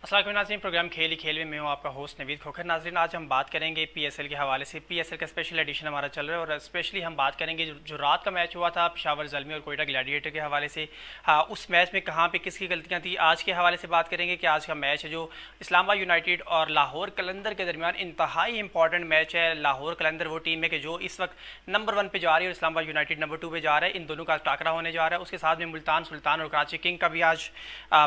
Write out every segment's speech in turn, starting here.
अस्सलाम वालेकुम नाज़रीन, प्रोग्राम खेल ही खेल में मैं हूँ आपका होस्ट नवीद खोखर। नाज़रीन, आज हम बात करेंगे पीएसएल के हवाले से। पीएसएल का स्पेशल एडिशन हमारा चल रहा है और स्पेशली हम बात करेंगे जो रात का मैच हुआ था पेशावर ज़ल्मी और कोयटा ग्लैडिएटर के हवाले से। हाँ, उस मैच में कहाँ पे किसकी गलतियाँ थी, आज के हवाले से बात करेंगे कि आज का मैच है जो इस्लामाबाद यूनाइटेड और लाहौर कलंदर के दरमियान इंतहाई इंपॉर्टेंट मैच है। लाहौर कलंदर वो टीम है कि जो इस वक्त नंबर 1 पे जा रही है और इस्लामाबाद यूनाइटेड नंबर 2 पे जा रहा है। इन दोनों का टाकरा होने जा रहा है। उसके साथ में मुल्तान सुल्तान और कराची किंग का भी आज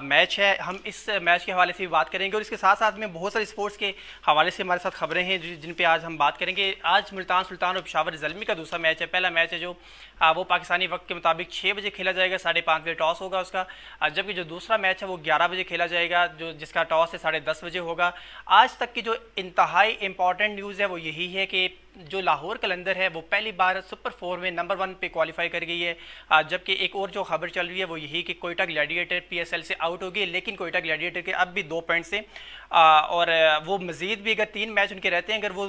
मैच है। हम इस मैच के हवाले से भी बात करेंगे और इसके साथ साथ में बहुत सारे स्पोर्ट्स के हवाले से हमारे साथ खबरें हैं जिन पे आज हम बात करेंगे। आज मुल्तान सुल्तान और पेशावर ज़ल्मी का दूसरा मैच है। पहला मैच है जो वो पाकिस्तानी वक्त के मुताबिक 6 बजे खेला जाएगा, 5:30 बजे टॉस होगा उसका। जबकि जो दूसरा मैच है वो 11 बजे खेला जाएगा, जो जिसका टॉस है 10:30 बजे होगा। आज तक की जो इंतहाई इंपॉर्टेंट न्यूज़ है वो यही है कि जो लाहौर कलंदर है वो पहली बार सुपर 4 में नंबर 1 पे क्वालिफाई कर गई है। जबकि एक और जो खबर चल रही है वो यही कि कोयटा ग्लैडिएटर पीएसएल से आउट होगी, लेकिन कोयटा ग्लैडिएटर के अब भी 2 पॉइंट से और वो मजीद भी अगर 3 मैच उनके रहते हैं, अगर वो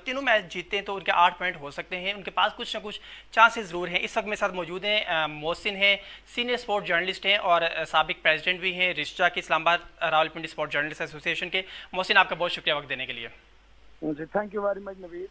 तीनों मैच जीतते हैं तो उनके 8 पॉइंट हो सकते हैं। उनके पास कुछ ना कुछ चांसेस ज़रूर हैं। इस वक्त मेरे साथ मौजूद हैं मोहसिन हैं, सीनियर स्पोर्ट जर्नलिस्ट हैं और साबिक प्रेसिडेंट भी हैं रिश्ता के Islamabad Rawalpindi sport journalist association के। मोहसिन, आपका बहुत शुक्रिया वक्त देने के लिए। जी, thank you very much Naveed.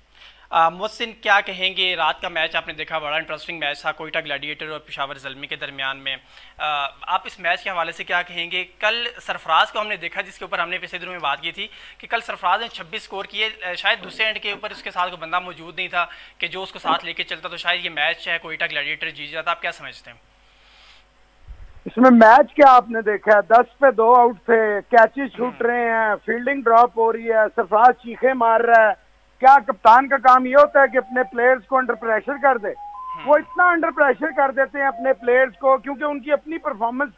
Mohsin, क्या कहेंगे, रात का मैच आपने देखा, बड़ा इंटरेस्टिंग मैच था कोयटा ग्लैडिएटर और पेशावर ज़ल्मी के दरमियान में। आप इस मैच के हवाले से क्या कहेंगे? कल सरफराज को हमने देखा, जिसके ऊपर हमने पिछले दिनों में बात की थी कि कल सरफराज ने 26 स्कोर किए। शायद दूसरे एंड के ऊपर उसके साथ कोई बंदा मौजूद नहीं था कि जो उसको साथ लेके चलता, तो शायद ये मैच है कोयटा ग्लैडिएटर जीत जाता। आप क्या समझते हैं इसमें मैच क्या आपने देखा है? 10 पे 2 आउट थे, कैचेस छूट रहे हैं, फील्डिंग ड्रॉप हो रही है, सरफराज चीखे मार रहा है। क्या कप्तान का काम ये होता है कि अपने प्लेयर्स को अंडर प्रेशर कर दे? वो इतना अंडर प्रेशर कर देते हैं अपने प्लेयर्स को क्योंकि उनकी अपनी परफॉर्मेंस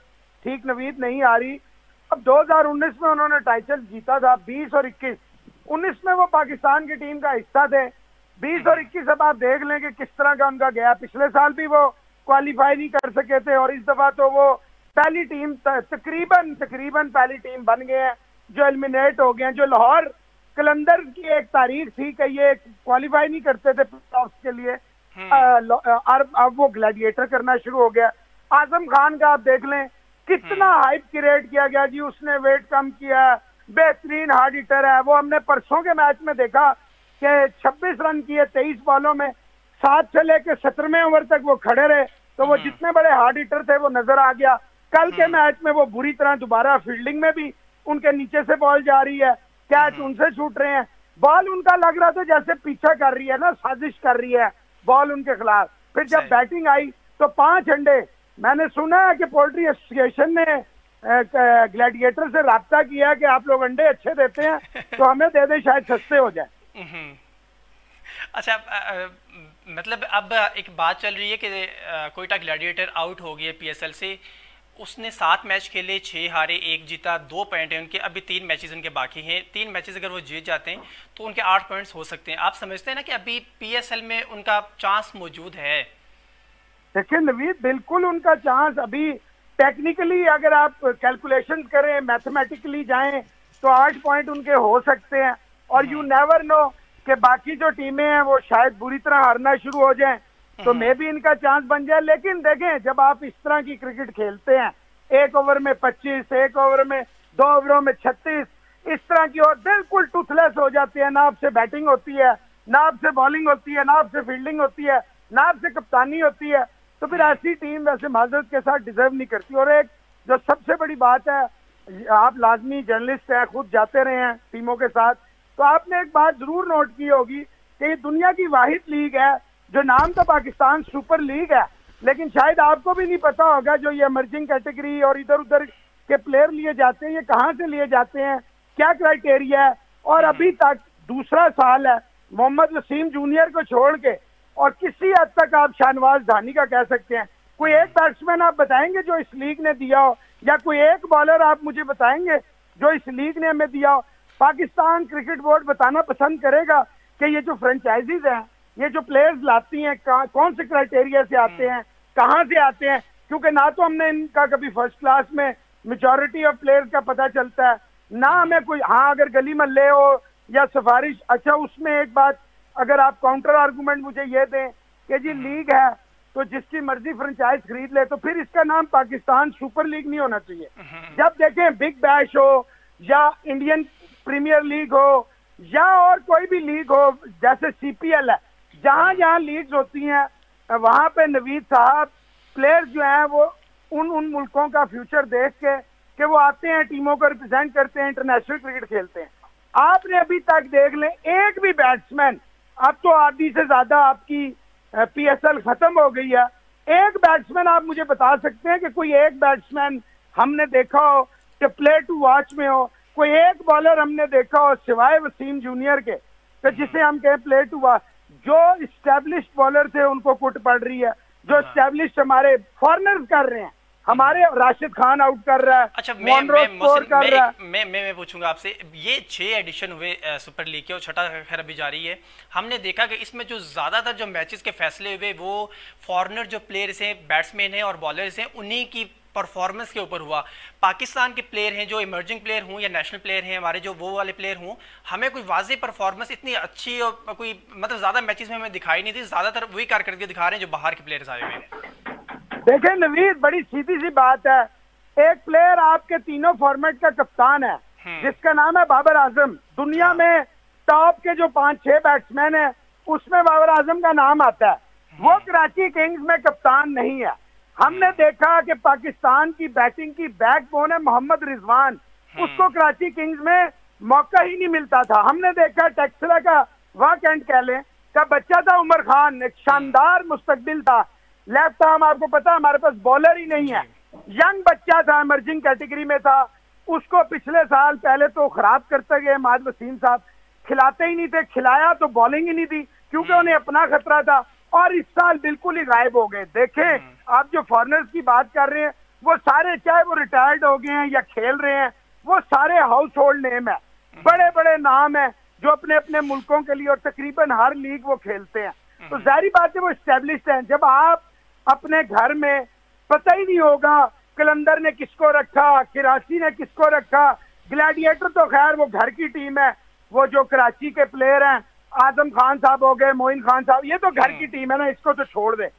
ठीक नवीद नहीं आ रही। अब 2019 में उन्होंने टाइटल जीता था, 20 और 21। 19 में वो पाकिस्तान की टीम का हिस्सा थे, 20 और 21 अब आप देख लें कि किस तरह का उनका गया। पिछले साल भी वो क्वालिफाई नहीं कर सके थे और इस दफा तो वो पहली टीम तकरीबन पहली टीम बन गए हैं जो एलिमिनेट हो गए हैं। जो लाहौर कलंदर की एक तारीख थी कि ये क्वालिफाई नहीं करते थे प्लेऑफ्स के लिए, अब वो ग्लैडिएटर करना शुरू हो गया। आजम खान का आप देख लें कितना हाइप क्रिएट किया गया जी, उसने वेट कम किया, बेहतरीन हार्ड हिटर है। वो हमने परसों के मैच में देखा कि 26 रन किए 23 बॉलों में, 7 से लेकर 17वें ओवर तक वो खड़े रहे, तो वो जितने बड़े हार्ड हिटर थे वो नजर आ गया। कल के मैच में वो बुरी तरह दोबारा फील्डिंग में भी उनके नीचे से बॉल जा रही है, कैच उनसे छूट रहे हैं, बॉल उनका लग रहा था जैसे पीछा कर रही है ना, साजिश कर रही है बॉल उनके खिलाफ। फिर जब बैटिंग आई तो 5 अंडे। मैंने सुना है कि पोल्ट्री एसोसिएशन ने ग्लैडिएटर से राब्ता किया कि आप लोग अंडे अच्छे देते हैं तो हमें दे दें, शायद सस्ते हो जाए। अच्छा, मतलब अब एक बात चल रही है कि कोयटा ग्लैडिएटर आउट हो गई है पीएसएल से। उसने 7 मैच खेले, 6 हारे 1 जीता, 2 पॉइंट हैं उनके। अभी 3 मैचेस उनके बाकी हैं। 3 मैचेस अगर वो जीत जाते हैं तो उनके 8 पॉइंट्स हो सकते हैं। आप समझते हैं ना कि अभी पीएसएल में उनका चांस मौजूद है? देखिए नवीद, बिल्कुल उनका चांस अभी टेक्निकली अगर आप कैलकुलेशन करें, मैथमेटिकली जाएं तो 8 पॉइंट उनके हो सकते हैं। और यू नेवर नो कि बाकी जो टीमें हैं वो शायद बुरी तरह हारना शुरू हो जाएं तो मे भी इनका चांस बन जाए। लेकिन देखें, जब आप इस तरह की क्रिकेट खेलते हैं, 1 ओवर में 25, 1 ओवर में 2 ओवरों में 36, इस तरह की और बिल्कुल टूथलेस हो जाते हैं, ना आपसे बैटिंग होती है, ना आपसे बॉलिंग होती है, ना आपसे फील्डिंग होती है, ना आपसे कप्तानी होती है, तो फिर ऐसी टीम वैसे माजरत के साथ डिजर्व नहीं करती। और एक जो सबसे बड़ी बात है, आप लाजमी जर्नलिस्ट हैं, खुद जाते रहे हैं टीमों के साथ, तो आपने एक बात जरूर नोट की होगी कि ये दुनिया की वाहिद लीग है जो नाम तो पाकिस्तान सुपर लीग है, लेकिन शायद आपको भी नहीं पता होगा जो ये इमर्जिंग कैटेगरी और इधर उधर के प्लेयर लिए जाते हैं, ये कहाँ से लिए जाते हैं, क्या क्राइटेरिया है। और अभी तक दूसरा साल है, मोहम्मद वसीम जूनियर को छोड़ के और किसी हद तक आप शाहनवाज धानी का कह सकते हैं, कोई एक बैट्समैन आप बताएंगे जो इस लीग ने दिया हो, या कोई एक बॉलर आप मुझे बताएंगे जो इस लीग ने हमें दिया हो? पाकिस्तान क्रिकेट बोर्ड बताना पसंद करेगा कि ये जो फ्रेंचाइजीज हैं, ये जो प्लेयर्स लाती हैं, कौन से क्राइटेरिया से आते हैं, कहाँ से आते हैं, क्योंकि ना तो हमने इनका कभी फर्स्ट क्लास में मेजॉरिटी ऑफ प्लेयर्स का पता चलता है, ना हमें कोई, हाँ अगर गली मल्ले हो या सिफारिश। अच्छा, उसमें एक बात, अगर आप काउंटर आर्गूमेंट मुझे ये दें कि जी लीग है तो जिसकी मर्जी फ्रेंचाइज खरीद ले, तो फिर इसका नाम पाकिस्तान सुपर लीग नहीं होना चाहिए। जब देखें बिग बैश हो या इंडियन प्रीमियर लीग हो या और कोई भी लीग हो, जैसे CPL है, जहां जहां लीग्स होती हैं वहां पे नवीद साहब प्लेयर्स जो हैं वो उन मुल्कों का फ्यूचर देख के कि वो आते हैं, टीमों को रिप्रेजेंट करते हैं, इंटरनेशनल क्रिकेट खेलते हैं। आपने अभी तक देख लें एक भी बैट्समैन, अब तो आधी से ज्यादा आपकी PSL खत्म हो गई है, एक बैट्समैन आप मुझे बता सकते हैं कि कोई एक बैट्समैन हमने देखा हो कि प्ले टू वॉच में हो, कोई एक बॉलर हमने देखा हो सिवाय वसीम जूनियर के तो जिसे हम कहें प्ले टू वॉच? जो इस्टेब्लिश्ड बॉलर थे उनको कुट पड़ रही है, जो इस्टेब्लिश्ड हमारे फॉरनर्स कर रहे हैं, हमारे राशिद खान आउट कर रहा है। अच्छा, मैं पूछूंगा आपसे, ये 6 एडिशन हुए सुपर लीग के और छठा खैर अभी जारी है। हमने देखा कि इसमें जो ज्यादातर जो मैचेस के फैसले हुए वो फॉरेनर जो प्लेयर्स हैं, बैट्समैन हैं और बॉलर्स हैं, उन्हीं की परफॉर्मेंस के ऊपर हुआ। पाकिस्तान के प्लेयर हैं जो इमर्जिंग प्लेयर हों या नेशनल प्लेयर हैं हमारे, जो वो वाले प्लेयर हों, हमें कोई वाज़ेह परफॉर्मेंस इतनी अच्छी और कोई मतलब ज़्यादा मैचेस में हमें दिखाई नहीं थी। ज़्यादातर वही कारकर्दगी दिखा रहे हैं जो बाहर के प्लेयर्स आए हुए हैं। देखें नवीद, बड़ी सीधी सी बात है, एक प्लेयर आपके तीनों फॉर्मेट का कप्तान है जिसका नाम है बाबर आजम। दुनिया में टॉप के जो 5-6 बैट्समैन है उसमें बाबर आजम का नाम आता है। वो कराची किंग्स में कप्तान नहीं है। हमने देखा कि पाकिस्तान की बैटिंग की बैकबोन है मोहम्मद रिजवान, उसको कराची किंग्स में मौका ही नहीं मिलता था। हमने देखा टेक्सला का वाकएंड कह लें का बच्चा था उमर खान, एक शानदार मुस्तकबिल था, लेफ्ट आर्म, आपको पता हमारे पास बॉलर ही नहीं है, यंग बच्चा था, इमर्जिंग कैटेगरी में था, उसको पिछले साल पहले तो खराब करते गए माद वसीम साहब, खिलाते ही नहीं थे, खिलाया तो बॉलिंग ही नहीं थी क्योंकि उन्हें अपना खतरा था, और इस साल बिल्कुल ही गायब हो गए। देखें आप जो फॉरनर्स की बात कर रहे हैं वो सारे, चाहे वो रिटायर्ड हो गए हैं या खेल रहे हैं, वो सारे हाउस होल्ड नेम है, बड़े बड़े नाम है जो अपने अपने मुल्कों के लिए और तकरीबन हर लीग वो खेलते हैं। तो जाहिर बात है वो एस्टेब्लिश्ड हैं। जब आप अपने घर में पता ही नहीं होगा कलंदर ने किसको रखा, कराची ने किसको रखा, ग्लैडिएटर तो खैर वो घर की टीम है, वो जो कराची के प्लेयर हैं आजम खान साहब हो गए, मोइन खान साहब, ये तो घर की टीम है ना, इसको तो छोड़ दे।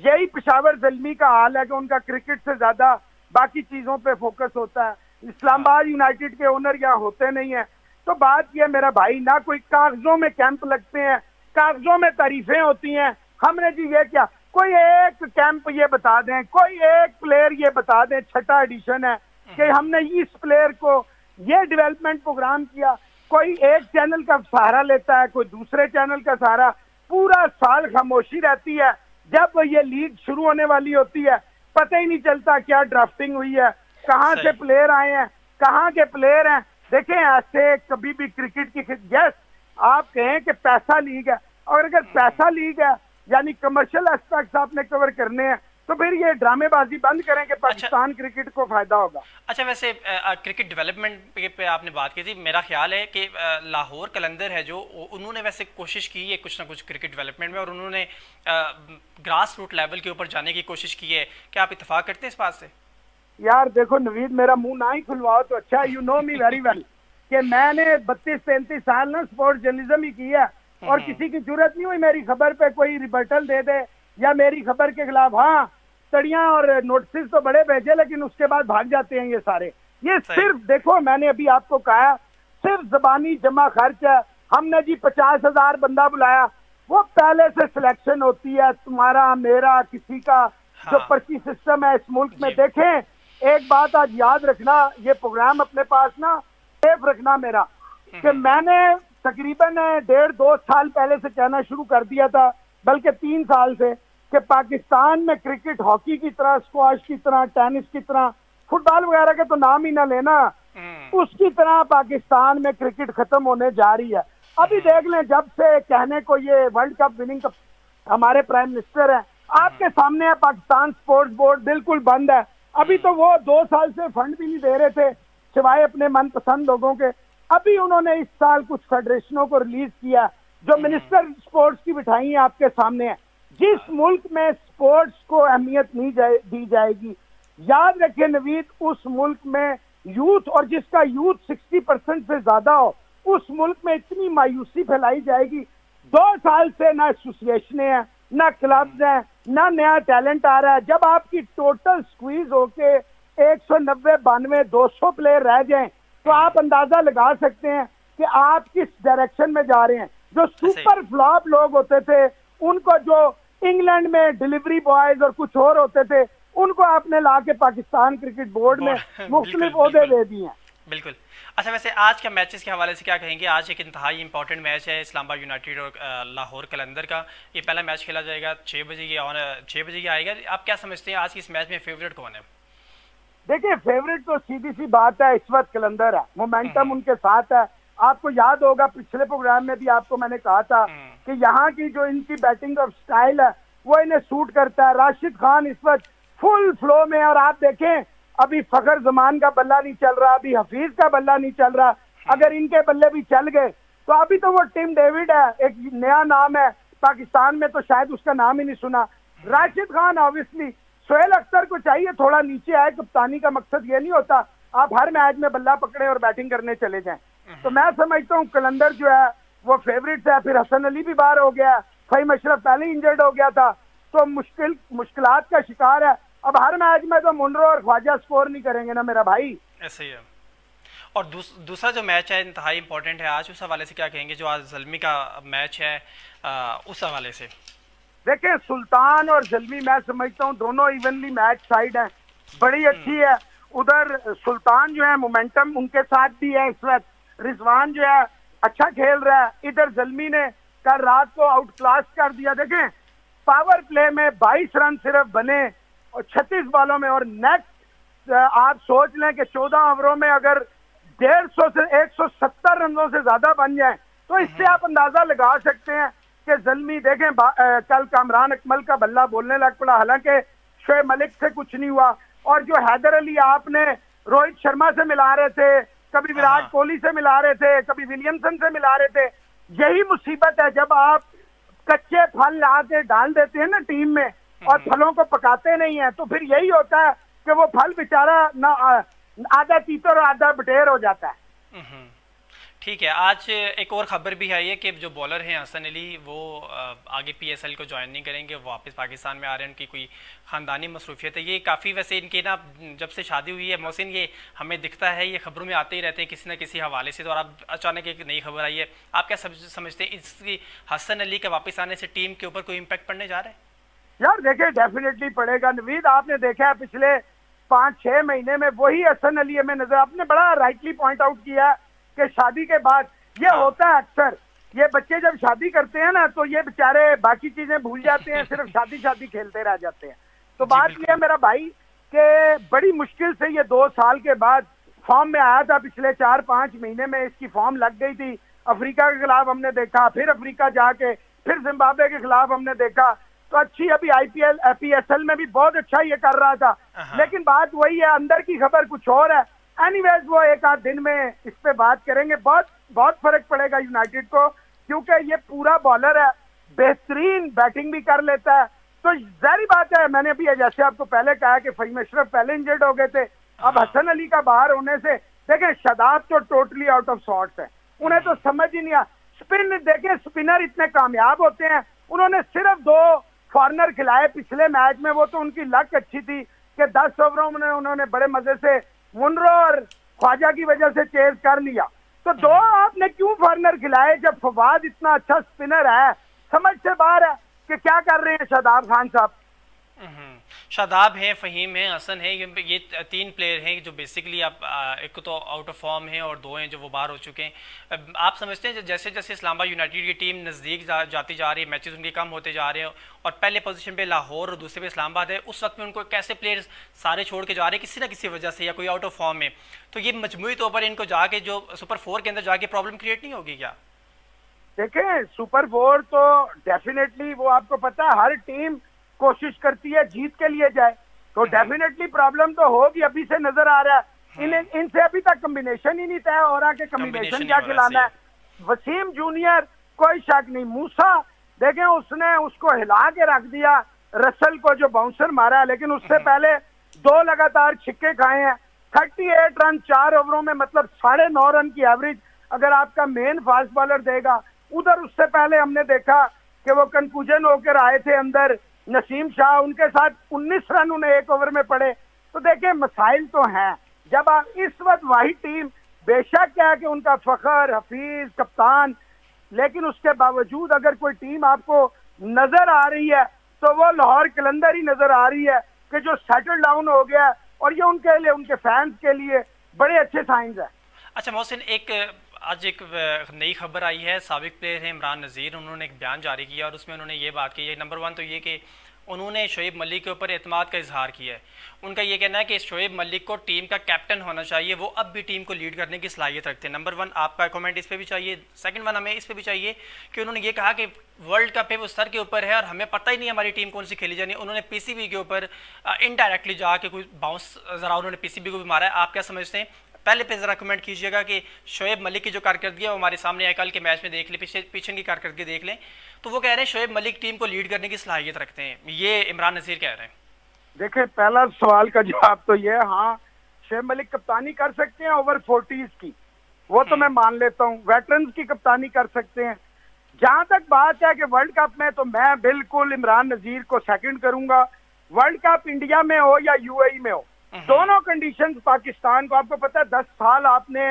यही पेशावर ज़ल्मी का हाल है कि उनका क्रिकेट से ज्यादा बाकी चीजों पे फोकस होता है। इस्लामाबाद यूनाइटेड के ओनर यहाँ होते नहीं है। तो बात यह मेरा भाई, ना कोई कागजों में कैंप लगते हैं, कागजों में तारीफें होती हैं, हमने जी ये क्या, कोई एक कैंप ये बता दें, कोई एक प्लेयर ये बता दें, छठा एडिशन है कि हमने इस प्लेयर को ये डेवलपमेंट प्रोग्राम किया। कोई एक चैनल का सहारा लेता है, कोई दूसरे चैनल का सहारा, पूरा साल खामोशी रहती है। जब ये लीग शुरू होने वाली होती है पता ही नहीं चलता क्या ड्राफ्टिंग हुई है, कहाँ से प्लेयर आए हैं, कहाँ के प्लेयर हैं। देखें ऐसे कभी भी क्रिकेट की, यस आप कहें कि पैसा लीग है, और अगर पैसा लीग है यानी कमर्शियल एस्पेक्ट्स आपने कवर करने हैं तो फिर ये ड्रामेबाजी बंद करें कि पाकिस्तान क्रिकेट को फायदा होगा। अच्छा, वैसे क्रिकेट डेवलपमेंट पे आपने बात की थी, मेरा ख्याल है कि लाहौर कलंदर है जो, उन्होंने वैसे कोशिश की है कुछ ना कुछ क्रिकेट डेवलपमेंट में, और उन्होंने ग्रास रूट लेवल के ऊपर जाने की कोशिश की है। क्या आप इत्तेफाक करते हैं इस बात से? यार देखो नवीद, मेरा मुंह ना ही खुलवाओ तो अच्छा, you know me very well कि मैंने 32-33 साल ना स्पोर्ट्स जर्नलिज्म ही की है, और किसी की जरूरत नहीं हुई मेरी खबर पे कोई रिबर्टल दे दे या मेरी खबर के खिलाफ, हाँ तड़ियां और नोटिस तो बड़े भेजे लेकिन उसके बाद भाग जाते हैं ये सारे। ये सिर्फ देखो, मैंने अभी आपको कहा सिर्फ जबानी जमा खर्च है। हमने जी 50,000 बंदा बुलाया, वो पहले से सिलेक्शन होती है, तुम्हारा मेरा किसी का, जो पर्ची सिस्टम है इस मुल्क में। देखें एक बात आज याद रखना, ये प्रोग्राम अपने पास ना सेफ रखना मेरा, कि मैंने तकरीबन 1.5-2 साल पहले से कहना शुरू कर दिया था, बल्कि 3 साल से, कि पाकिस्तान में क्रिकेट हॉकी की तरह, स्क्वाश की तरह, टेनिस की तरह, फुटबॉल वगैरह के तो नाम ही ना लेना, उसकी तरह पाकिस्तान में क्रिकेट खत्म होने जा रही है। अभी देख लें, जब से कहने को ये वर्ल्ड कप विनिंग कप हमारे प्राइम मिनिस्टर है, आपके सामने है पाकिस्तान स्पोर्ट्स बोर्ड बिल्कुल बंद है। अभी तो वो 2 साल से फंड भी नहीं दे रहे थे सिवाय अपने मनपसंद लोगों के। अभी उन्होंने इस साल कुछ फेडरेशनों को रिलीज किया जो मिनिस्टर स्पोर्ट्स की बिठाई है आपके सामने है। जिस मुल्क में स्पोर्ट्स को अहमियत नहीं दी जाएगी, याद रखिए नवीद, उस मुल्क में यूथ, और जिसका यूथ 60% से ज्यादा हो, उस मुल्क में इतनी मायूसी फैलाई जाएगी। 2 साल से ना एसोसिएशन है, ना क्लब्स हैं, ना नया टैलेंट आ रहा है। जब आपकी टोटल स्क्वीज होके 190, 92, 200 प्लेयर रह जाएं, तो आप अंदाजा लगा सकते हैं कि आप किस डायरेक्शन में जा रहे हैं। जो सुपर फ्लॉप लोग होते थे, उनको जो इंग्लैंड में डिलीवरी बॉयज और कुछ और होते थे, उनको आपने ला के पाकिस्तान क्रिकेट बोर्ड में मुख्तलिफ ओहदे दे दिए हैं। बिल्कुल। अच्छा, वैसे आज के मैचेस के हवाले से क्या कहेंगे? आज एक इंतहाई इंपॉर्टेंट मैच है इस्लामाबाद यूनाइटेड और लाहौर कलंदर का। ये पहला मैच खेला जाएगा 6 बजे की, और 6 बजे की आएगा। आप क्या समझते हैं आज की इस मैच में फेवरेट कौन है? देखिए, फेवरेट तो सीधी सी बात है, इस वक्त कलंदर है, मोमेंटम उनके साथ है। आपको याद होगा पिछले प्रोग्राम में भी आपको मैंने कहा था कि यहाँ की जो इनकी बैटिंग ऑफ स्टाइल है वो इन्हें सूट करता है। राशिद खान इस वक्त फुल फ्लो में, और आप देखें अभी फखर जमान का बल्ला नहीं चल रहा, अभी हफीज का बल्ला नहीं चल रहा। अगर इनके बल्ले भी चल गए तो अभी तो वो टिम डेविड है, एक नया नाम है पाकिस्तान में, तो शायद उसका नाम ही नहीं सुना। राशिद खान ऑब्वियसली, सोहेल अख्तर को चाहिए थोड़ा नीचे आए। कप्तानी का मकसद ये नहीं होता आप हर मैच में बल्ला पकड़े और बैटिंग करने चले जाएं। तो मैं समझता हूँ कलंदर जो है वो फेवरेट है। फिर हसन अली भी बाहर हो गया, फहीम अशरफ पहले इंजर्ड हो गया था, तो मुश्किलात का शिकार है। अब हर मैच में तो मुनरो और ख्वाजा स्कोर नहीं करेंगे ना मेरा भाई। ऐसे ही है। और दूसरा जो मैच है इंतहाई इंपॉर्टेंट है आज, उस हवाले से क्या कहेंगे? जो आज ज़ल्मी का मैच है उस हवाले से। देखें, सुल्तान और ज़ल्मी मैं समझता हूँ दोनों इवनली मैच साइड हैं, बड़ी अच्छी है। उधर सुल्तान जो है मोमेंटम उनके साथ भी है इस वक्त, रिजवान जो है अच्छा खेल रहा है। इधर ज़ल्मी ने कल रात को आउट क्लास कर दिया। देखें, पावर प्ले में 22 रन सिर्फ बने और 36 बॉलों में, और नेक्स्ट आप सोच लें कि 14 ओवरों में अगर 150 से 170 रनों से ज्यादा बन जाए तो इससे आप अंदाजा लगा सकते हैं कि ज़ल्मी देखें कल कामरान अकमल का बल्ला बोलने लग पड़ा, हालांकि शोएब मलिक से कुछ नहीं हुआ। और जो हैदर अली आपने रोहित शर्मा से मिला रहे थे, कभी विराट कोहली से मिला रहे थे, कभी विलियमसन से मिला रहे थे, यही मुसीबत है जब आप कच्चे फल ला के डाल देते हैं ना टीम में और फलों को पकाते नहीं है, तो फिर यही होता है कि वो फल बेचारा ना आधा तीतर और आधा बटेर हो जाता है। ठीक है। आज एक और खबर भी है ये कि जो बॉलर हैं हसन अली वो आगे PSL को ज्वाइन नहीं करेंगे, वो वापस पाकिस्तान में आ रहे हैं, उनकी कोई ख़ानदानी मसरूफियत है। ये काफ़ी वैसे इनकी ना जब से शादी हुई है मोहसिन, ये हमें दिखता है, ये खबरों में आते ही रहते हैं किसी न किसी हवाले से। तो और अब अचानक एक नई खबर आई है, आप क्या समझते हैं इसकी हसन अली के वापस आने से टीम के ऊपर कोई इम्पैक्ट पड़ने जा रहा है? यार देखिए, डेफिनेटली पड़ेगा नवीद। आपने देखा है पिछले 5-6 महीने में वही हसन अली हमें नजर, आपने बड़ा राइटली पॉइंट आउट किया कि शादी के बाद ये होता है अक्सर, ये बच्चे जब शादी करते हैं ना तो ये बेचारे बाकी चीजें भूल जाते हैं, सिर्फ शादी खेलते रह जाते हैं। तो बात यह है मेरा भाई कि बड़ी मुश्किल से ये 2 साल के बाद फॉर्म में आया था। पिछले 4-5 महीने में इसकी फॉर्म लग गई थी। अफ्रीका के खिलाफ हमने देखा, फिर अफ्रीका जाके फिर जिम्बाब्वे के खिलाफ हमने देखा, तो अच्छी अभी IPL PSL में भी बहुत अच्छा ये कर रहा था। लेकिन बात वही है, अंदर की खबर कुछ और है। एनीवेज वो एक आध दिन में इस पे बात करेंगे। बहुत फर्क पड़ेगा यूनाइटेड को, क्योंकि ये पूरा बॉलर है, बेहतरीन बैटिंग भी कर लेता है। तो जाहिर बात है, मैंने अभी जैसे आपको पहले कहा कि फहीम अशरफ पहले इंजर्ड हो गए थे, अब हसन अली का बाहर होने से देखें शादाब तो टोटली आउट ऑफ सॉर्ट्स है, उन्हें तो समझ ही नहीं आ। स्पिन देखें, स्पिनर इतने कामयाब होते हैं, उन्होंने सिर्फ 2 फॉरनर खिलाए पिछले मैच में, वो तो उनकी लक अच्छी थी कि 10 ओवरों में उन्होंने बड़े मजे से मुनरो और ख्वाजा की वजह से चेज कर लिया। तो 2 आपने क्यों फॉरनर खिलाए जब फवाद इतना अच्छा स्पिनर है? समझ से बाहर है कि क्या कर रहे हैं शादाब खान साहब। शादाब हैं, फ़हीम हैं, हसन है, ये 3 प्लेयर हैं जो बेसिकली आप एक तो आउट ऑफ फॉर्म हैं और 2 हैं जो वो बाहर हो चुके हैं। आप समझते हैं जैसे जैसे इस्लामाबाद यूनाइटेड की टीम नज़दीक जाती जा रही है, मैचेस उनके कम होते जा रहे हैं और पहले पोजीशन पे लाहौर और दूसरे पे इस्लामाबाद है, उस वक्त में उनको कैसे प्लेयर्स सारे छोड़ के जा रहे हैं किसी न किसी वजह से या कोई आउट ऑफ फॉर्म में, तो ये मजमूई तौर पर इनको जाके जो सुपर 4 के अंदर जाके प्रॉब्लम क्रिएट नहीं होगी क्या? देखें, सुपर 4 तो डेफिनेटली वो आपको पता है हर टीम कोशिश करती है जीत के लिए जाए, तो डेफिनेटली प्रॉब्लम तो होगी। अभी से नजर आ रहा है इनसे अभी तक कॉम्बिनेशन ही नहीं तय हो रहा कि कॉम्बिनेशन क्या खिलाना है। वसीम जूनियर कोई शक नहीं, मूसा देखें उसने उसको हिला के रख दिया, रसल को जो बाउंसर मारा है, लेकिन उससे पहले 2 लगातार छिक्के खाए हैं। 38 रन 4 ओवरों में, मतलब 9.5 रन की एवरेज अगर आपका मेन फास्ट बॉलर देगा। उधर उससे पहले हमने देखा कि वो कंफ्यूजन होकर आए थे अंदर नसीम शाह, उनके साथ 19 रन उन्हें 1 ओवर में पड़े। तो देखिए मसाइल तो हैं। जब आप इस वक्त वही टीम बेशक है कि उनका फखर हफीज कप्तान, लेकिन उसके बावजूद अगर कोई टीम आपको नजर आ रही है तो वो लाहौर कलंदर ही नजर आ रही है कि जो सेटल डाउन हो गया है, और ये उनके लिए, उनके फैंस के लिए बड़े अच्छे साइंस है। अच्छा मोहसिन, आज एक नई खबर आई है, साबिक प्लेयर है इमरान नज़ीर, उन्होंने एक बयान जारी किया और उसमें उन्होंने ये बात की है। नंबर वन तो ये कि उन्होंने शोएब मलिक के ऊपर एतमाद का इजहार किया है। उनका ये कहना है कि शोएब मलिक को टीम का कैप्टन होना चाहिए, वो अब भी टीम को लीड करने की सलाहियत रखते हैं। नंबर वन, आपका कमेंट इस पर भी चाहिए। सेकंड वन, हमें इस पर भी चाहिए कि उन्होंने ये कहा कि वर्ल्ड कप है वो सर के ऊपर है और हमें पता ही नहीं हमारी टीम कौन सी खेली जानी। उन्होंने पीसीबी के ऊपर इनडायरेक्टली जाके कोई बाउंस ज़रा उन्होंने पीसीबी को भी मारा है। आप क्या समझते हैं? पहले पे जरा कमेंट कीजिएगा कि शोएब मलिक की जो कारकर्दगी है वो हमारे सामने है, कल के मैच में देख लें, पीछे की कारकर्दगी देख लें, तो वो कह रहे हैं शोएब मलिक टीम को लीड करने की सलाहियत रखते हैं। ये इमरान नज़ीर कह रहे हैं। देखिए, पहला सवाल का जवाब तो ये, हाँ शोएब मलिक कप्तानी कर सकते हैं ओवर 40s की, वो तो मैं मान लेता हूँ। वेटरन्स की कप्तानी कर सकते हैं। जहां तक बात है कि वर्ल्ड कप में, तो मैं बिल्कुल इमरान नज़ीर को सेकंड करूंगा। वर्ल्ड कप इंडिया में हो या यूएई में हो, दोनों कंडीशंस पाकिस्तान को, आपको पता है 10 साल आपने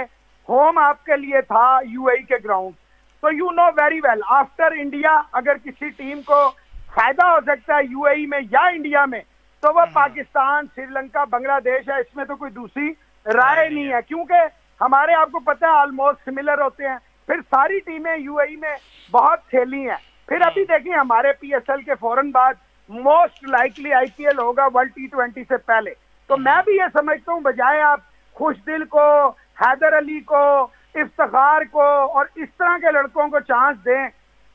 होम आपके लिए था यूएई के ग्राउंड, तो you know very well after India अगर किसी टीम को फायदा हो सकता है यूएई में या इंडिया में, तो वह पाकिस्तान, श्रीलंका, बांग्लादेश है। इसमें तो कोई दूसरी राय नहीं है, क्योंकि हमारे, आपको पता है, ऑलमोस्ट सिमिलर होते हैं। फिर सारी टीमें यूएई में बहुत खेली हैं। फिर अभी देखिए हमारे पीएसएल के फौरन बाद मोस्ट लाइकली आईपीएल होगा वर्ल्ड T20 से पहले। तो मैं भी ये समझता हूँ, बजाय आप खुशदिल को, हैदर अली को, इफ्तिखार को और इस तरह के लड़कों को चांस दें,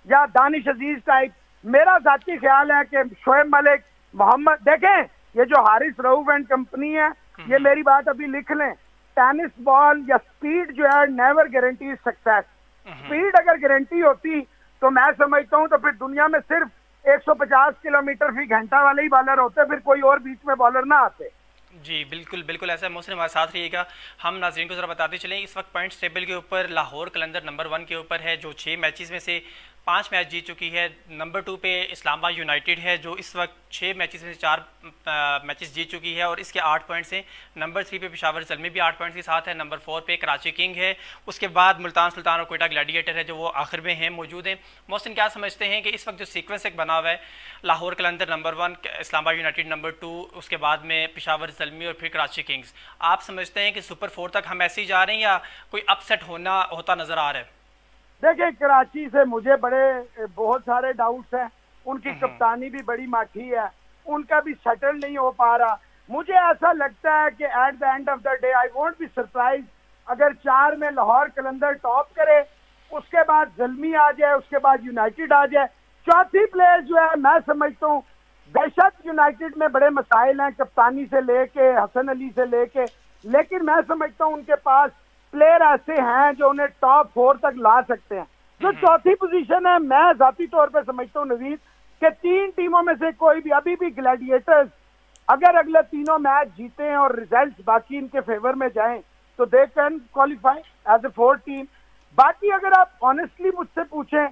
या दानिश अजीज टाइप, मेरा जाती ख्याल है कि शोएब मलिक, मोहम्मद, देखें ये जो हारिस रऊफ एंड कंपनी है, ये मेरी बात अभी लिख लें, टेनिस बॉल या स्पीड जो है नेवर गारंटी सक्सेस। स्पीड अगर गारंटी होती तो मैं समझता हूं तो फिर दुनिया में सिर्फ 150 किलोमीटर फी घंटा वाले ही बॉलर होते, फिर कोई और बीच में बॉलर ना आते। जी बिल्कुल बिल्कुल ऐसा है। मोहसिन हमारे साथ रहिएगा। हम नाज़रीन को ज़रा बताते चलें, इस वक्त पॉइंट्स टेबल के ऊपर लाहौर कलंदर नंबर 1 के ऊपर है, जो 6 मैचेस में से 5 मैच जीत चुकी है। नंबर 2 पे इस्लामाबाद यूनाइटेड है, जो इस वक्त 6 मैचेस में से 4 मैचेस जीत चुकी है और इसके 8 पॉइंट्स हैं। नंबर 3 पे पेशावर ज़ल्मी भी 8 पॉइंट्स के साथ है। नंबर 4 पे कराची किंग है। उसके बाद मुल्तान सुल्तान और कोयटा ग्लैडिएटर है, जो वो आखिर में हैं, मौजूद हैं। मोहसिन क्या समझते हैं कि इस वक्त जो सीक्वेंस एक बना हुआ है, लाहौर कलंदर नंबर 1, इस्लामाबाद यूनाइटेड नंबर 2, उसके बाद में पेशावर ज़ल्मी और फिर कराची किंग्स, आप समझते हैं कि सुपर 4 तक हम ऐसे ही जा रहे हैं या कोई अपसेट होता नज़र आ रहा है? देखिए, कराची से मुझे बहुत सारे डाउट्स हैं। उनकी कप्तानी भी बड़ी माठी है, उनका भी सेटल नहीं हो पा रहा। मुझे ऐसा लगता है कि at the end of the day I won't be surprise अगर 4 में लाहौर कलंदर टॉप करे, उसके बाद ज़ल्मी आ जाए, उसके बाद यूनाइटेड आ जाए। चौथी प्लेयर जो है, मैं समझता हूँ बेशक यूनाइटेड में बड़े मसाइल हैं, कप्तानी से लेके हसन अली से लेके, लेकिन मैं समझता हूँ उनके पास प्लेयर ऐसे हैं जो उन्हें टॉप 4 तक ला सकते हैं। जो चौथी पोजीशन है, मैं जाती तौर पे समझता हूँ नवीद कि 3 टीमों में से कोई भी, अभी भी ग्लैडिएटर्स अगर अगले तीनों मैच जीते और रिजल्ट्स बाकी इनके फेवर में जाएं तो they can qualify as a 4 team. बाकी अगर आप ऑनेस्टली मुझसे पूछें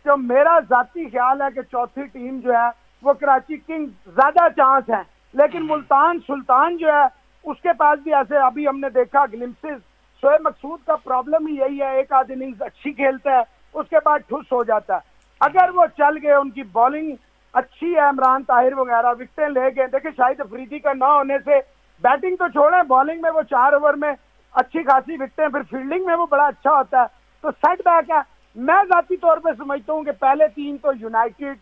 तो मेरा जाती ख्याल है कि चौथी टीम जो है वो कराची किंग्स ज्यादा चांस है, लेकिन मुल्तान सुल्तान जो है उसके पास भी ऐसे, अभी हमने देखा ग्लिम्पसेस, शोएब मकसूद का प्रॉब्लम ही यही है, एक आध इनिंग्स अच्छी खेलता है, उसके बाद ठुस हो जाता है। अगर वो चल गए, उनकी बॉलिंग अच्छी है, इमरान ताहिर वगैरह विकेटें ले गए, देखिए शाहिद अफरीदी का ना होने से बैटिंग तो छोड़े, बॉलिंग में वो 4 ओवर में अच्छी खासी विकेटें, फिर फील्डिंग में वो बड़ा अच्छा होता है, तो सेट बैक है। मैं जाती तौर पे समझता हूँ कि पहले 3 तो यूनाइटेड,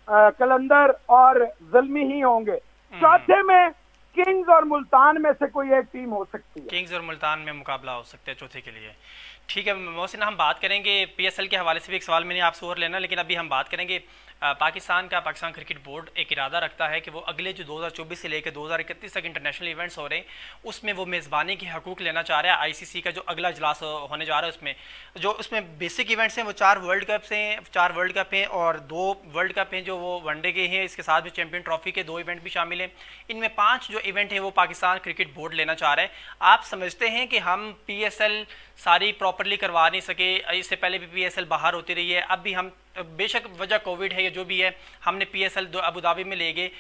कलंदर और ज़ल्मी ही होंगे। चौथे में किंग्स और मुल्तान में से कोई एक टीम हो सकती है। किंग्स और मुल्तान में मुकाबला हो सकता है चौथे के लिए। ठीक है मोहसिन, हम बात करेंगे पीएसएल के हवाले से भी। एक सवाल मैंने आपसे और लेना, लेकिन अभी हम बात करेंगे पाकिस्तान क्रिकेट बोर्ड एक इरादा रखता है कि वो अगले जो 2024 से लेकर 2031 तक इंटरनेशनल इवेंट्स हो रहे हैं, उसमें वो मेज़बानी के हकूक़ लेना चाह रहा है। आईसीसी का जो अगला इजलास होने जा रहा है, उसमें बेसिक इवेंट्स हैं वो 4 वर्ल्ड कप हैं और 2 वर्ल्ड कप हैं जो वो वनडे के हैं। इसके साथ भी चैंपियन ट्रॉफी के 2 इवेंट भी शामिल हैं। इनमें 5 जो इवेंट है वो पाकिस्तान क्रिकेट बोर्ड लेना चाह रहा है। आप समझते हैं कि हम पीएसएल सारी प्रॉपरली करवा नहीं सके? इससे पहले भी पीएसएल बाहर होती रही है, अब भी हम बेशक वजह कोविड है या जो भी है, हमने पीएसएल अबू धाबी में ले गए।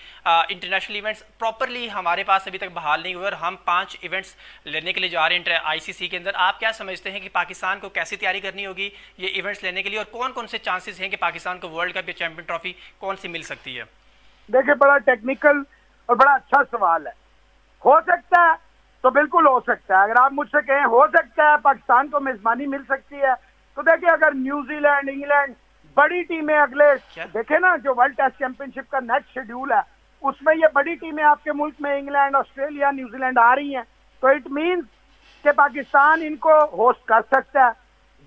इंटरनेशनल इवेंट्स प्रॉपरली हमारे पास अभी तक बहाल नहीं हुए और हम 5 इवेंट्स लेने के लिए जा रहे हैं आईसीसी के अंदर। आप क्या समझते हैं कि पाकिस्तान को कैसी तैयारी करनी होगी ये इवेंट्स लेने के लिए, और कौन कौन से चांसेस हैं कि पाकिस्तान को वर्ल्ड कप या चैंपियन ट्रॉफी कौन सी मिल सकती है? देखिए, बड़ा टेक्निकल और बड़ा अच्छा सवाल है। हो सकता है तो बिल्कुल हो सकता है। अगर आप मुझसे कहें हो सकता है पाकिस्तान को मेजबानी मिल सकती है, तो देखिए अगर न्यूजीलैंड, इंग्लैंड बड़ी टीमें अगले देखे ना, जो वर्ल्ड टेस्ट चैंपियनशिप का नेक्स्ट शेड्यूल है उसमें ये बड़ी टीमें आपके मुल्क में इंग्लैंड, ऑस्ट्रेलिया, न्यूजीलैंड आ रही हैं, तो इट मीन्स कि पाकिस्तान इनको होस्ट कर सकता है।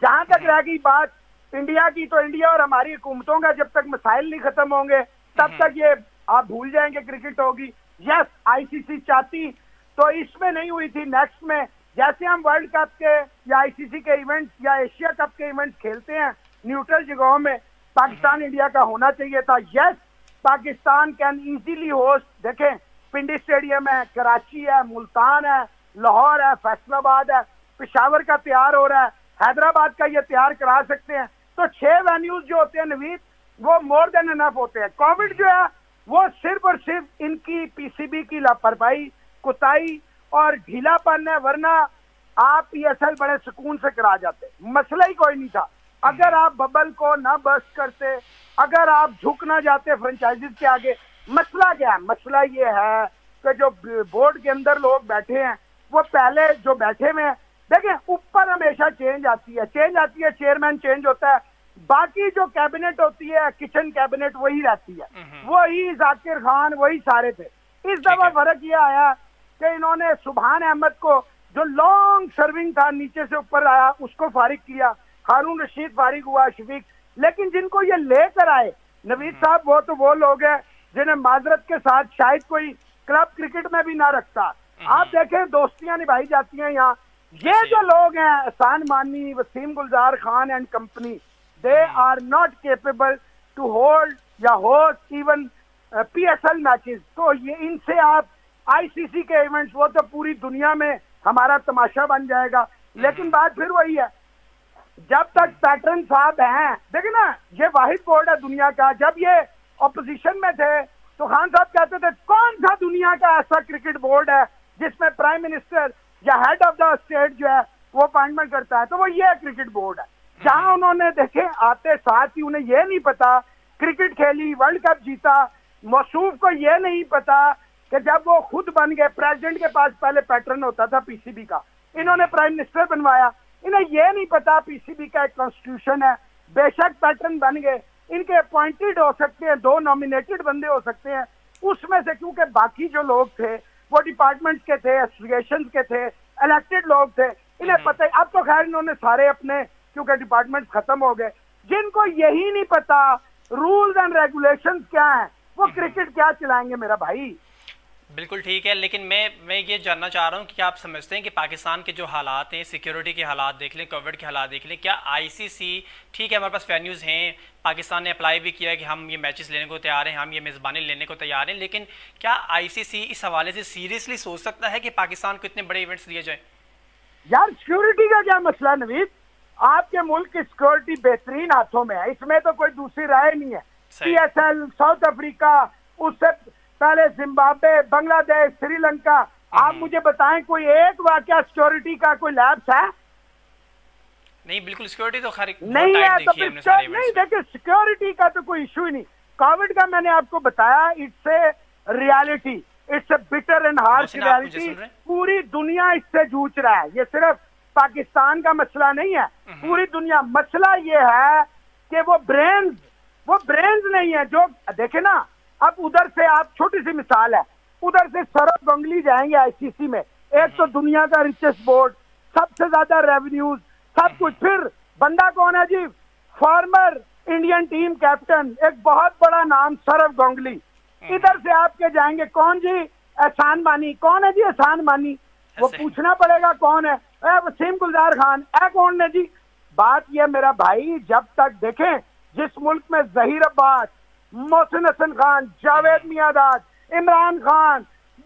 जहां तक रह गई बात इंडिया की, तो इंडिया और हमारी हुकूमतों का जब तक मसाइल नहीं खत्म होंगे तब तक ये आप भूल जाएंगे क्रिकेट होगी। यस, आईसीसी चाहती तो इसमें नहीं हुई थी, नेक्स्ट में जैसे हम वर्ल्ड कप के या आईसीसी के इवेंट्स या एशिया कप के इवेंट्स खेलते हैं न्यूट्रल जगहों में, पाकिस्तान इंडिया का होना चाहिए था। Yes, Pakistan can easily host. देखें, पिंडी स्टेडियम है, कराची है, मुल्तान है, लाहौर है, फैसलाबाद है, पेशावर का तैयार हो रहा है, हैदराबाद का ये तैयार करा सकते हैं। तो 6 वेन्यूज जो होते हैं नवीद, वो मोर देन इनफ होते हैं। कोविड जो है वो सिर्फ और सिर्फ इनकी पीसीबी की लापरवाही, कुताई और ढीलापन है, वरना आप पीएसएल बड़े सुकून से करा जाते, मसला ही कोई नहीं था। अगर आप बबल को ना बस्ट करते, अगर आप झुक ना जाते फ्रेंचाइजीज के आगे। मसला क्या है? मसला ये है कि जो बोर्ड के अंदर लोग बैठे हैं वो पहले जो बैठे हुए हैं, देखें ऊपर हमेशा चेंज आती है, चेयरमैन चेंज होता है, बाकी जो कैबिनेट होती है, किचन कैबिनेट, वही रहती है, वही जाकिर खान, वही सारे थे। इस दफा फर्क ये आया कि इन्होंने सुभान अहमद को, जो लॉन्ग सर्विंग था, नीचे से ऊपर आया, उसको फारिग किया, हारून रशीद फारिग हुआ, शफीक। लेकिन जिनको ये लेकर आए नवीद साहब, वो तो वो लोग हैं जिन्हें माजरत के साथ शायद कोई क्लब क्रिकेट में भी ना रखता। आप देखें, दोस्तियां निभाई जाती हैं यहाँ। ये जो लोग हैं, Ehsan Mani, Wasim Gulzar Khan and company, they are not capable to hold या होस्ट इवन पीएसएल मैचेस। तो ये इनसे आप आईसीसी के इवेंट्स, वो तो पूरी दुनिया में हमारा तमाशा बन जाएगा। लेकिन बात फिर वही है, जब तक पैटर्न साहब हैं, देखिए ना, ये वाहिद बोर्ड है दुनिया का। जब ये ऑपोजिशन में थे तो खान साहब कहते थे कौन सा दुनिया का ऐसा क्रिकेट बोर्ड है जिसमें प्राइम मिनिस्टर या हेड ऑफ द स्टेट जो है वो अपॉइंटमेंट करता है। तो वो ये क्रिकेट बोर्ड है, जहां उन्होंने देखे आते साथ ही उन्हें ये नहीं पता क्रिकेट खेली, वर्ल्ड कप जीता। मौसूफ को ये नहीं पता कि जब वो खुद बन गए, प्रेसिडेंट के पास पहले पैटर्न होता था पीसीबी का, इन्होंने प्राइम मिनिस्टर बनवाया। इन्हें ये नहीं पता पीसीबी का एक कॉन्स्टिट्यूशन है, बेशक पैटर्न बन गए, इनके अपॉइंटेड हो सकते हैं, 2 नॉमिनेटेड बंदे हो सकते हैं उसमें से, क्योंकि बाकी जो लोग थे वो डिपार्टमेंट्स के थे, एसोसिएशन के थे, इलेक्टेड लोग थे, इन्हें पता है। अब तो खैर इन्होंने सारे अपने, क्योंकि डिपार्टमेंट खत्म हो गए। जिनको यही नहीं पता रूल्स एंड रेगुलेशंस क्या हैं, वो क्रिकेट क्या चलाएंगे मेरा भाई। बिल्कुल ठीक है, लेकिन मैं ये जानना चाह रहा हूँ कि क्या आप समझते हैं कि पाकिस्तान के जो हालात हैं, सिक्योरिटी के हालात देख लें, कोविड के हालात देख लें, क्या आईसीसी, ठीक है हमारे पास वेन्यूज़ हैं, पाकिस्तान ने अप्लाई भी किया है कि हम ये मैचेस लेने को तैयार हैं, हम ये मेज़बानी लेने को तैयार हैं, लेकिन क्या आईसीसी इस हवाले से सीरियसली सोच सकता है कि पाकिस्तान को इतने बड़े इवेंट्स दिए जाए? यार, सिक्योरिटी का क्या मसला है नवीद? आपके मुल्क की सिक्योरिटी बेहतरीन हाथों में है, इसमें तो कोई दूसरी राय नहीं है। पीएसएल, साउथ अफ्रीका, उससे पहले जिम्बाब्वे, बांग्लादेश, श्रीलंका, आप मुझे बताएं कोई एक वाकया सिक्योरिटी का कोई लैप्स है? नहीं, बिल्कुल सिक्योरिटी तो खैर नहीं है। तो नहीं, देखिए सिक्योरिटी का तो कोई इशू ही नहीं। कोविड का मैंने आपको बताया, it's a reality, it's a bitter and harsh reality. पूरी दुनिया इससे जूझ रहा है, ये सिर्फ पाकिस्तान का मसला नहीं है, पूरी दुनिया। मसला ये है कि वो ब्रेन्स नहीं है जो, देखे ना, अब उधर से आप, छोटी सी मिसाल है, उधर से सौरव गांगुली जाएंगे आईसीसी में, एक तो दुनिया का रिचेस्ट बोर्ड, सबसे ज्यादा रेवेन्यूज, सब कुछ। फिर बंदा कौन है जी? फॉर्मर इंडियन टीम कैप्टन, एक बहुत बड़ा नाम, सौरव गांगुली। इधर से आपके जाएंगे कौन जी? एहसान मानी। कौन है जी एहसान मानी? वो पूछना पड़ेगा कौन है। वसीम गुलजार खान है कौन है जी? बात यह मेरा भाई, जब तक देखें जिस मुल्क में जहीर अब्बास, मोहसिन हसन खान, जावेद मियादाद, इमरान खान,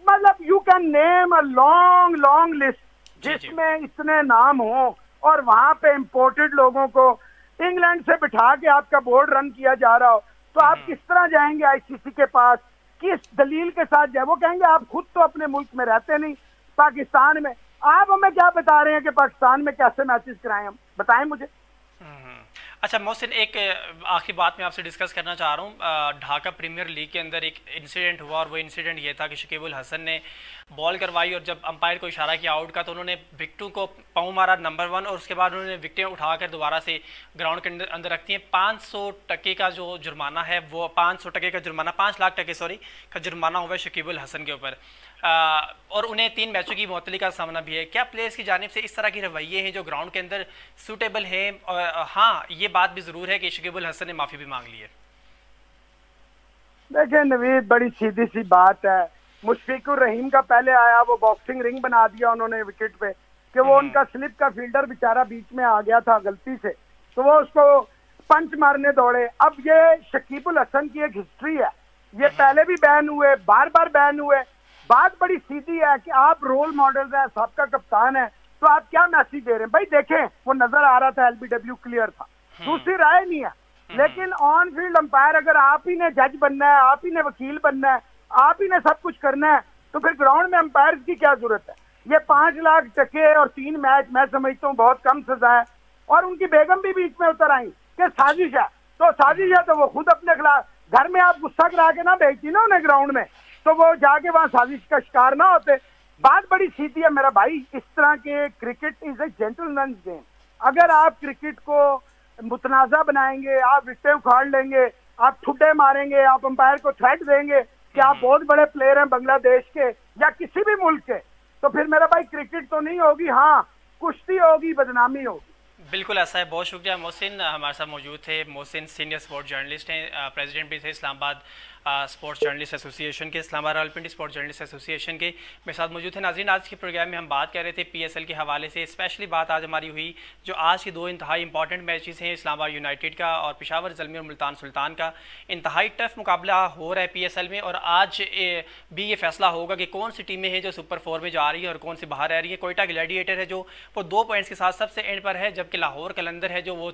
मतलब you can name a long long list जिसमें इतने नाम हो, और वहां पे इम्पोर्टेड लोगों को इंग्लैंड से बिठा के आपका बोर्ड रन किया जा रहा हो, तो आप किस तरह जाएंगे आईसीसी के पास, किस दलील के साथ जाए? वो कहेंगे आप खुद तो अपने मुल्क में रहते नहीं, पाकिस्तान में, आप हमें क्या बता रहे हैं कि पाकिस्तान में कैसे मैचेस कराएं? हम बताएं मुझे। अच्छा मोहसिन, एक आखिरी बात मैं आपसे डिस्कस करना चाह रहा हूँ। ढाका प्रीमियर लीग के अंदर एक इंसिडेंट हुआ, और वो इंसिडेंट ये था कि शकीब उल हसन ने बॉल करवाई और जब अंपायर को इशारा किया आउट का, तो उन्होंने विकेटों को पाँव मारा नंबर 1, और उसके बाद उन्होंने विकेटें उठाकर दोबारा से ग्राउंड के अंदर रखती हैं। 500 टके का जो जुर्माना है, वो 500 टके का जुर्माना, 5 लाख टके सॉरी का जुर्माना हुआ है शकीब उल हसन के ऊपर, और उन्हें 3 मैचों की मुअत्तली का सामना भी है। क्या प्लेयर्स की जानिब से इस तरह के रवैये हैं जो ग्राउंड के अंदर सूटेबल हैं? और हाँ, ये बात भी ज़रूर है कि शकीब उल हसन ने माफ़ी भी मांग ली है। देखिए नवीद, बड़ी सीधी सी बात है। मुशफिकुर रहीम का पहले आया, वो बॉक्सिंग रिंग बना दिया उन्होंने विकेट पे, कि वो उनका स्लिप का फील्डर बेचारा बीच में आ गया था गलती से, तो वो उसको पंच मारने दौड़े। अब ये शकीब उल हसन की एक हिस्ट्री है, ये पहले भी बैन हुए, बार बार बैन हुए। बात बड़ी सीधी है कि आप रोल मॉडल है, सबका कप्तान है, तो आप क्या मैसेज दे रहे हैं? भाई देखें, वो नजर आ रहा था, एलबीडब्ल्यू क्लियर था, दूसरी राय नहीं है। लेकिन ऑन फील्ड अंपायर अगर आप ही ने जज बनना है, आप ही ने वकील बनना है, आप ही ने सब कुछ करना है, तो फिर ग्राउंड में अंपायर की क्या जरूरत है? ये 5 लाख टके और 3 मैच, मैं समझता हूँ बहुत कम सजा है। और उनकी बेगम भी बीच में उतर आई कि साजिश है, तो साजिश है तो वो खुद अपने खिलाफ, घर में आप गुस्सा करा के ना भेजती ना उन्हें ग्राउंड में, तो वो जाके वहां साजिश का शिकार ना होते। बात बड़ी सीधी है मेरा भाई, इस तरह के cricket is a gentleman game. अगर आप क्रिकेट को मुतनाज़ा बनाएंगे, आप विकेटें उखाड़ लेंगे, आप ठुड्डे मारेंगे, आप अंपायर को थ्रेट देंगे कि आप बहुत बड़े प्लेयर हैं बांग्लादेश के या किसी भी मुल्क के, तो फिर मेरा भाई क्रिकेट तो नहीं होगी, हाँ कुश्ती होगी, बदनामी होगी। बिल्कुल ऐसा है। बहुत शुक्रिया मोहसिन, हमारे साथ मौजूद थे। मोहसिन सीनियर स्पोर्ट जर्नलिस्ट हैं, प्रेसिडेंट भी थे इस्लामाबाद स्पोर्ट्स जर्नलिस्ट एसोसिएशन के, Islamabad Rawalpindi sports journalist association के मेरे साथ मौजूद थे। नाज़रीन, आज के प्रोग्राम में हम बात कर रहे थे पीएसएल के हवाले से, स्पेशली बात आज हमारी हुई जो आज की 2 इंतहाई इंपॉर्टेंट मैचेस हैं, इस्लामाबाद यूनाइटेड का और पेशावर ज़ल्मी और मुल्तान सुल्तान का। इंतहाई टफ मुकाबला हो रहा है पीएसएल में, और आज भी ये फैसला होगा कि कौन सी टीमें हैं जो सुपर 4 में जा रही है और कौन सी बाहर रह रही है। कोयटा ग्लैडिएटर है जो वो 2 पॉइंट्स के साथ सबसे एंड पर है, जबकि लाहौर कलंदर है जो वो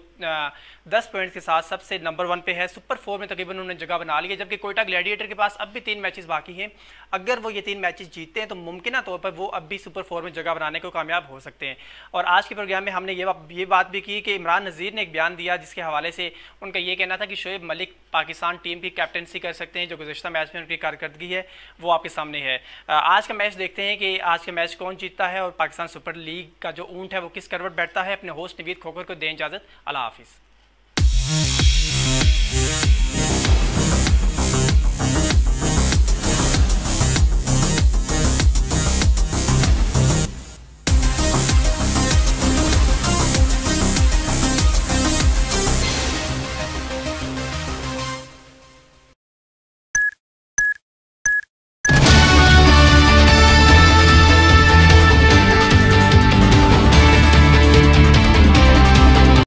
10 पॉइंट्स के साथ सबसे नंबर 1 पे है। सुपर 4 में तकरीबन उन्होंने जगह बना ली है, जबकि कोयटा ग्लैडिएटर के पास अब भी 3 मैचेस बाकी हैं। अगर वो ये 3 मैचेस जीतते हैं तो मुमकिन तौर पर वो अब भी सुपर 4 में जगह बनाने को कामयाब हो सकते हैं। और आज के प्रोग्राम में हमने ये बात भी की कि इमरान नज़ीर ने एक बयान दिया जिसके हवाले से उनका ये कहना था कि शोएब मलिक पाकिस्तान टीम की कैप्टनसी कर सकते हैं, जो गुज़श्ता मैच में उनकी कारकर्दगी है वो आपके सामने है। आज का मैच देखते हैं कि आज का मैच कौन जीतता है और पाकिस्तान सुपर लीग का जो ऊंट है वो किस करवट बैठता है। अपने होस्ट नवीद खोखर को दें इजाज़त। अल्लाह हाफिज़।